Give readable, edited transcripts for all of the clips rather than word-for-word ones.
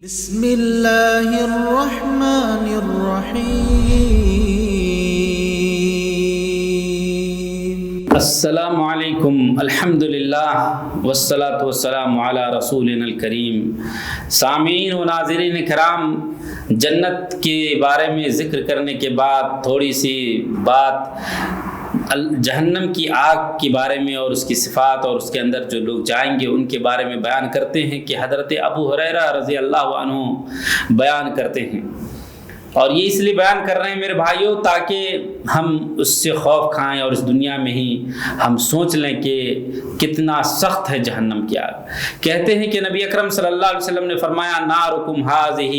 بسم اللہ الرحمن الرحیم۔ السلام علیکم، الحمدللہ والصلاة والسلام علی رسولنا الکریم۔ سامعین و ناظرین کرام، جنت کے بارے میں ذکر کرنے کے بعد تھوڑی سی بات جہنم کی آگ کے بارے میں اور اس کی صفات اور اس کے اندر جو لوگ جائیں گے ان کے بارے میں بیان کرتے ہیں کہ حضرت ابو ہریرہ رضی اللہ عنہ بیان کرتے ہیں، اور یہ اس لیے بیان کر رہے ہیں میرے بھائیوں تاکہ ہم اس سے خوف کھائیں اور اس دنیا میں ہی ہم سوچ لیں کہ کتنا سخت ہے جہنم کی آگ۔ کہتے ہیں کہ نبی اکرم صلی اللہ علیہ وسلم نے فرمایا نارکم ھذہ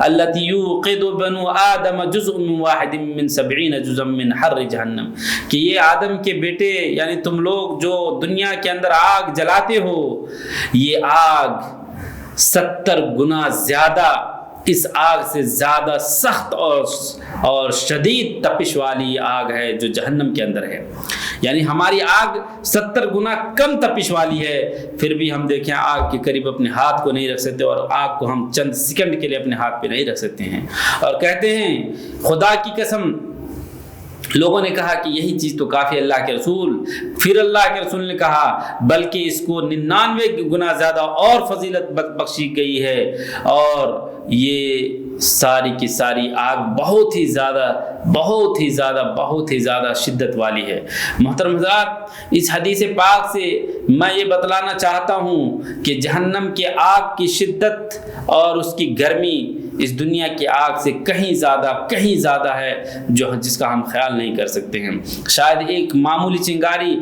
التی یوقد بنو آدم جزء من واحد من 70 جزءا من حر جہنم، کہ یہ آدم کے بیٹے یعنی تم لوگ جو دنیا کے اندر آگ جلاتے ہو، یہ آگ 70 گنا زیادہ اس آگ سے زیادہ سخت اور شدید تپش والی آگ ہے جو جہنم کے اندر ہے۔ یعنی ہماری آگ 70 گنا کم تپش والی ہے، پھر بھی ہم دیکھیں آگ کے قریب اپنے ہاتھ کو نہیں رکھ سکتے، اور آگ کو ہم چند سیکنڈ کے لیے اپنے ہاتھ پہ نہیں رکھ سکتے ہیں۔ اور کہتے ہیں خدا کی قسم، لوگوں نے کہا کہ یہی چیز تو کافی اللہ کے رسول، پھر اللہ کے رسول نے کہا بلکہ اس کو 99 گنا زیادہ اور فضیلت بخشی گئی ہے، اور یہ ساری کی ساری آگ بہت ہی زیادہ شدت والی ہے۔ محترم حضرات، اس حدیث پاک سے میں یہ بتلانا چاہتا ہوں کہ جہنم کے آگ کی شدت اور اس کی گرمی اس دنیا کی آگ سے کہیں زیادہ ہے جس کا ہم خیال نہیں کر سکتے ہیں۔ شاید ایک معمولی چنگاری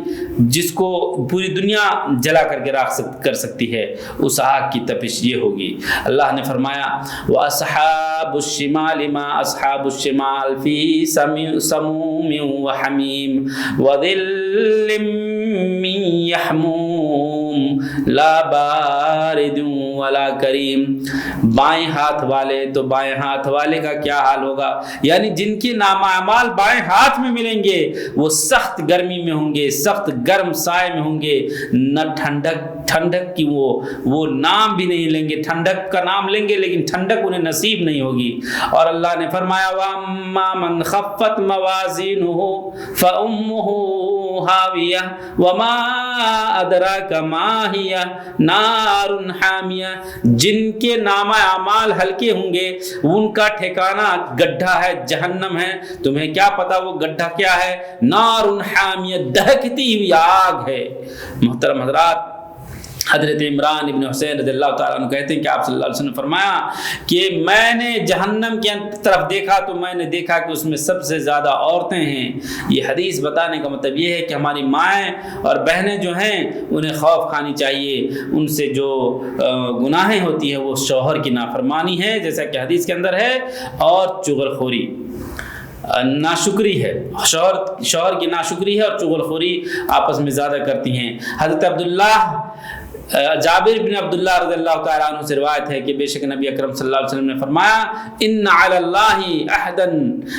جس کو پوری دنیا جلا کر کے راکھ کر سکتی ہے، اس آگ کی تپش یہ ہوگی۔ اللہ نے فرمایا وَأَصْحَابُ الشِّمَالِ مَا أَصْحَابُ الشِّمَالِ فِي سَمُومٍ وَحَمِيمٍ وَظِلٍّ مِّن يَحْمُومٍ لَا بَارِدٍ وَلَا كَرِيمٍ۔ بائیں ہاتھ والے، تو بائیں ہاتھ والے کا کیا حال ہوگا؟ یعنی جن کے نامہ اعمال بائیں ہاتھ میں ملیں گے وہ سخت گرمی میں ہوں گے، سخت گرم سائے میں ہوں گے، نہ ٹھنڈک کی وہ نام بھی نہیں لیں گے، ٹھنڈک کا نام لیں گے لیکن ٹھنڈک انہیں نصیب نہیں ہوگی۔ اور اللہ نے فرمایا وَأَمَّا مَنْ خَفَّتْ مَوَازِينُهُ فَأُمُّهُ هَاوِيَةٌ وَمَا أَدْرَاكَ مَا هِيَ نَارٌ حَامِيَةٌ۔ جن کے نامہ اعمال ہلکے ہوں گے ان کا ٹھکانہ گڈھا ہے، جہنم ہے۔ تمہیں کیا پتا وہ گڈھا کیا ہے؟ نار حامیہ، دہکتی ہوئی آگ ہے۔ محترم حضرات، حضرت عمران ابن حسین رضی اللہ تعالیٰ عنہ کہتے ہیں کہ آپ صلی اللہ علیہ وسلم نے فرمایا کہ میں نے جہنم کی طرف دیکھا تو میں نے دیکھا کہ اس میں سب سے زیادہ عورتیں ہیں۔ یہ حدیث بتانے کا مطلب یہ ہے کہ ہماری مائیں اور بہنیں جو ہیں انہیں خوف کھانی چاہیے، ان سے جو گناہیں ہوتی ہیں وہ شوہر کی نافرمانی ہے جیسا کہ حدیث کے اندر ہے، اور چغلخوری ناشکری ہے، شوہر کی ناشکری ہے اور چغلخوری آپس میں زیادہ کرتی ہیں۔ حضرت جابر بن عبداللہ رضی اللہ تعالیٰ عنہ سے روایت ہے کہ بے شک نبی اکرم صلی اللہ علیہ وسلم نے فرمایا ان علی اللہ عہدا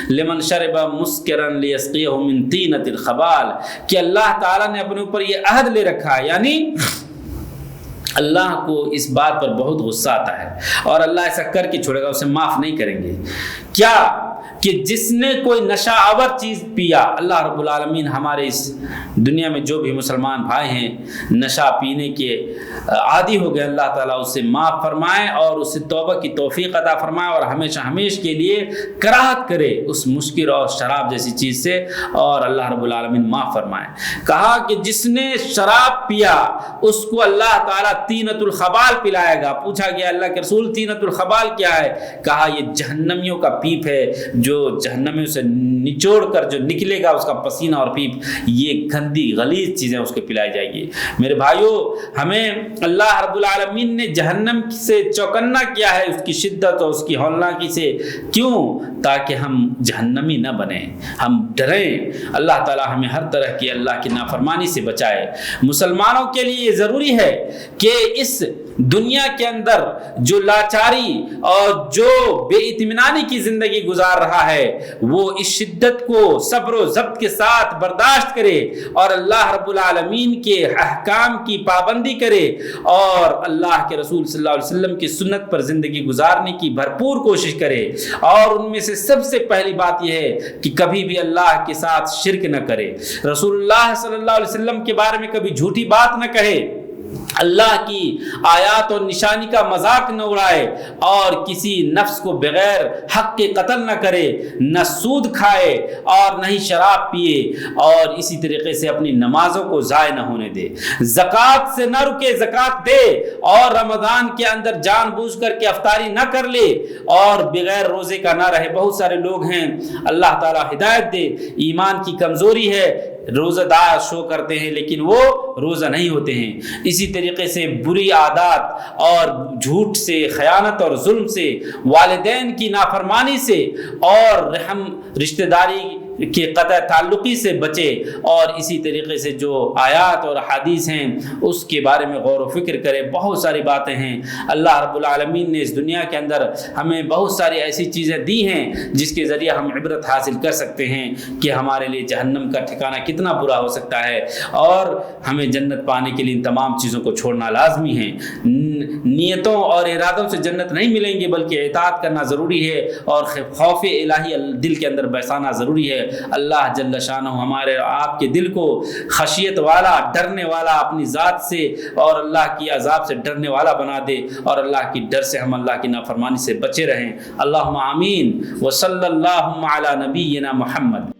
لمن شرب مسکرا لیسقیہ من طینۃ الخبال، کہ اللہ تعالیٰ نے اپنے اوپر یہ عہد لے رکھا ہے، یعنی اللہ کو اس بات پر بہت غصہ آتا ہے اور اللہ ایسا کر کے چھوڑے گا، اسے معاف نہیں کریں گے۔ کیا کہ جس نے کوئی نشہ آور چیز پیا، اللہ رب العالمین ہمارے اس دنیا میں جو بھی مسلمان بھائی ہیں نشہ پینے کے عادی ہو گئے، اللہ تعالیٰ اسے معاف فرمائے اور اسے توبہ کی توفیق عطا فرمائے اور ہمیشہ کے لیے کراہت کرے اس مسکر اور شراب جیسی چیز سے، اور اللہ رب العالمین معاف فرمائے۔ کہا کہ جس نے شراب پیا اس کو اللہ تعالیٰ طینۃ الخبال پلائے گا۔ پوچھا گیا اللہ کے رسول طینۃ الخبال کیا ہے؟ کہا یہ جہنمیوں کا پیپ ہے، جو جہنمیوں سے نچوڑ کر جو نکلے گا اس کا پسینہ اور پیپ، یہ گندی غلیظ چیزیں اس کو پلائی جائے گی۔ میرے بھائیوں، ہمیں اللہ رب العالمین نے جہنم سے چوکنا کیا ہے اس کی شدت اور اس کی ہولناکی سے، کیوں؟ تاکہ ہم جہنمی نہ بنیں، ہم ڈریں۔ اللہ تعالیٰ ہمیں ہر طرح کی اللہ کی نافرمانی سے بچائے۔ مسلمانوں کے لیے یہ ضروری ہے کہ اس دنیا کے اندر جو لاچاری اور جو بے اطمینانی کی زندگی گزار رہا ہے وہ اس شدت کو صبر و ضبط کے ساتھ برداشت کرے اور اللہ رب العالمین کے احکام کی پابندی کرے اور اللہ کے رسول صلی اللہ علیہ وسلم کی سنت پر زندگی گزارنے کی بھرپور کوشش کرے۔ اور ان میں سے سب سے پہلی بات یہ ہے کہ کبھی بھی اللہ کے ساتھ شرک نہ کرے، رسول اللہ صلی اللہ علیہ وسلم کے بارے میں کبھی جھوٹی بات نہ کہے، اللہ کی آیات اور نشانی کا مذاق نہ اڑائے اور کسی نفس کو بغیر حق کے قتل نہ کرے، نہ سود کھائے اور نہ ہی شراب پیے، اور اسی طریقے سے اپنی نمازوں کو ضائع نہ ہونے دے، زکوٰۃ سے نہ رکے، زکوٰۃ دے، اور رمضان کے اندر جان بوجھ کر کے افطاری نہ کر لے اور بغیر روزے کا نہ رہے۔ بہت سارے لوگ ہیں، اللہ تعالیٰ ہدایت دے، ایمان کی کمزوری ہے، روزہ دار شو کرتے ہیں لیکن وہ روزہ نہیں ہوتے ہیں۔ اسی طریقے سے بری عادات اور جھوٹ سے، خیانت اور ظلم سے، والدین کی نافرمانی سے اور رشتہ داری کے قطع تعلقی سے بچے، اور اسی طریقے سے جو آیات اور حدیث ہیں اس کے بارے میں غور و فکر کرے۔ بہت ساری باتیں ہیں، اللہ رب العالمین نے اس دنیا کے اندر ہمیں بہت ساری ایسی چیزیں دی ہیں جس کے ذریعے ہم عبرت حاصل کر سکتے ہیں کہ ہمارے لیے جہنم کا ٹھکانہ کتنا برا ہو سکتا ہے، اور ہمیں جنت پانے کے لیے ان تمام چیزوں کو چھوڑنا لازمی ہے۔ نیتوں اور ارادوں سے جنت نہیں ملیں گے، بلکہ اطاعت کرنا ضروری ہے اور خوف الہی دل کے اندر بیسانا ضروری ہے۔ اللہ جل شانہ ہمارے آپ کے دل کو خشیت والا، ڈرنے والا اپنی ذات سے اور اللہ کی عذاب سے ڈرنے والا بنا دے، اور اللہ کی ڈر سے ہم اللہ کی نافرمانی سے بچے رہیں۔ اللہم آمین، وصلی اللہ علی نبینا محمد۔